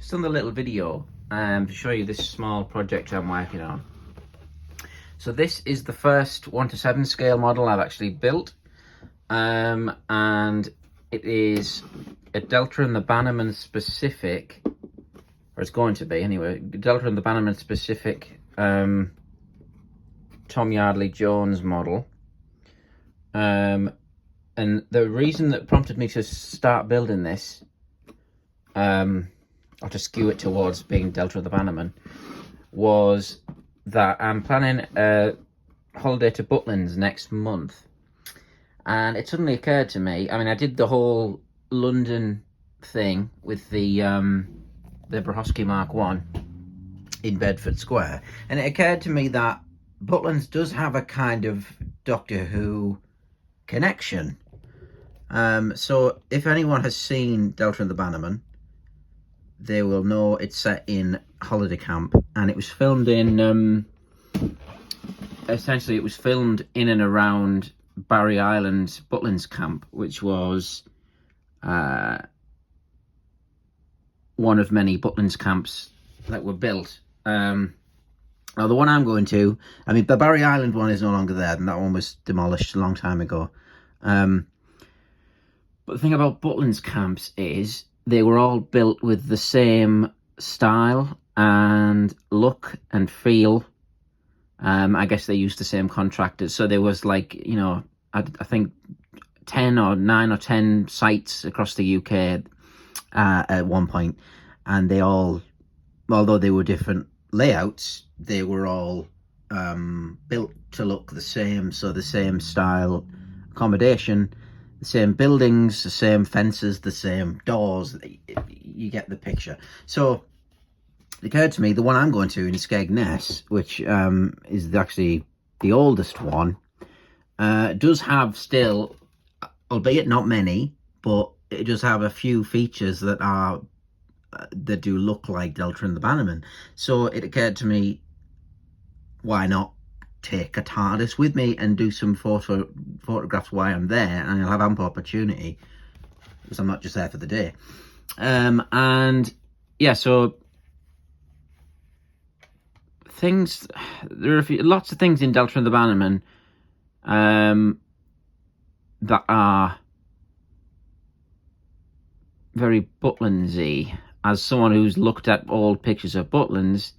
just done a little video to show you this small project I'm working on. So this is the first 1:7 scale model I've actually built, and it is a Delta and the Bannermen specific, or it's going to be anyway, Delta and the Bannermen specific Tom Yardley Jones model. And the reason that prompted me to start building this, or to skew it towards being Delta of the Bannermen, was that I'm planning a holiday to Butlin next month. And it suddenly occurred to me, I mean, I did the whole London thing with the Brohosky Mark 1 in Bedford Square. And it occurred to me that Butlin does have a kind of Doctor Who connection. So if anyone has seen Delta and the Bannermen, they will know it's set in holiday camp, and it was filmed in essentially it was filmed in and around Barry Island, Butlin's camp, which was one of many Butlin's camps that were built. Now the one I'm going to, I mean, the Barry Island one is no longer there, and that one was demolished a long time ago. But the thing about Butlin's camps is they were all built with the same style and look and feel. I guess they used the same contractors. So there was, like, you know, I think 9 or 10 sites across the UK at one point. And they all, although they were different layouts, they were all built to look the same. So the same style accommodation, the same buildings, the same fences, the same doors. You get the picture. So it occurred to me, the one I'm going to in Skegness, which is actually the oldest one, does have still, albeit not many, but it does have a few features that are that do look like Delta and the Bannermen. So it occurred to me, why not take a TARDIS with me and do some photographs while I'm there, and I'll have ample opportunity because I'm not just there for the day. And yeah, so there are lots of things in Delta and the Bannermen that are very Butlinsy. As someone who's looked at old pictures of Butlins,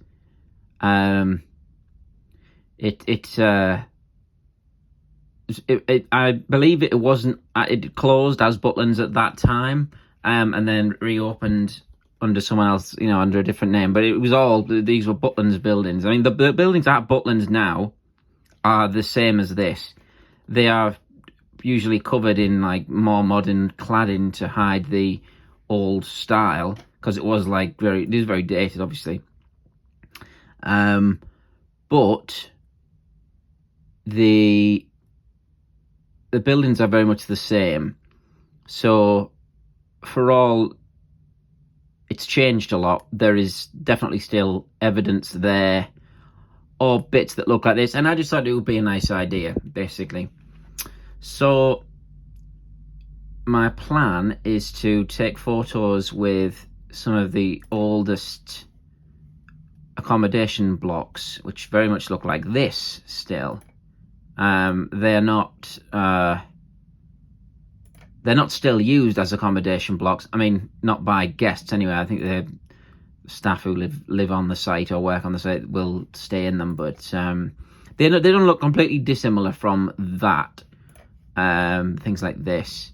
I believe it wasn't. It closed as Butlins at that time, and then reopened under someone else, you know, under a different name. But it was all, these were Butlins buildings. I mean, the buildings at Butlins now are the same as this. They are usually covered in, like, more modern cladding to hide the old style, because it was, like, it is very dated, obviously. But the buildings are very much the same. So for all it's changed a lot, there is definitely still evidence there, or bits that look like this, and I just thought it would be a nice idea, basically. So my plan is to take photos with some of the oldest accommodation blocks, which very much look like this still. They're not still used as accommodation blocks. I mean, not by guests anyway. I think the staff who live on the site or work on the site will stay in them, but they don't look completely dissimilar from that. Things like this.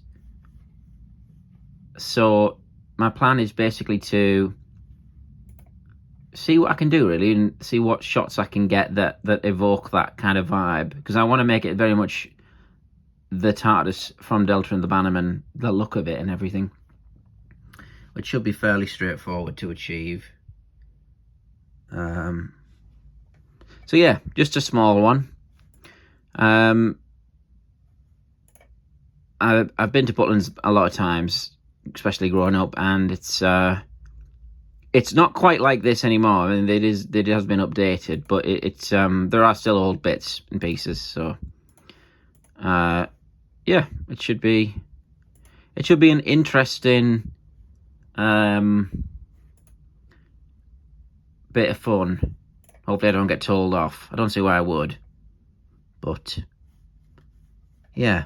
So my plan is basically to see what I can do, really, and see what shots I can get that evoke that kind of vibe, because I want to make it very much the TARDIS from Delta and the Bannermen, the look of it and everything, which should be fairly straightforward to achieve. So yeah, just a small one. I've been to Butlin a lot of times, especially growing up, and it's not quite like this anymore. I mean, it has been updated, but it's there are still old bits and pieces. So yeah, it should be an interesting bit of fun. Hopefully I don't get told off. I don't see why I would. But, yeah.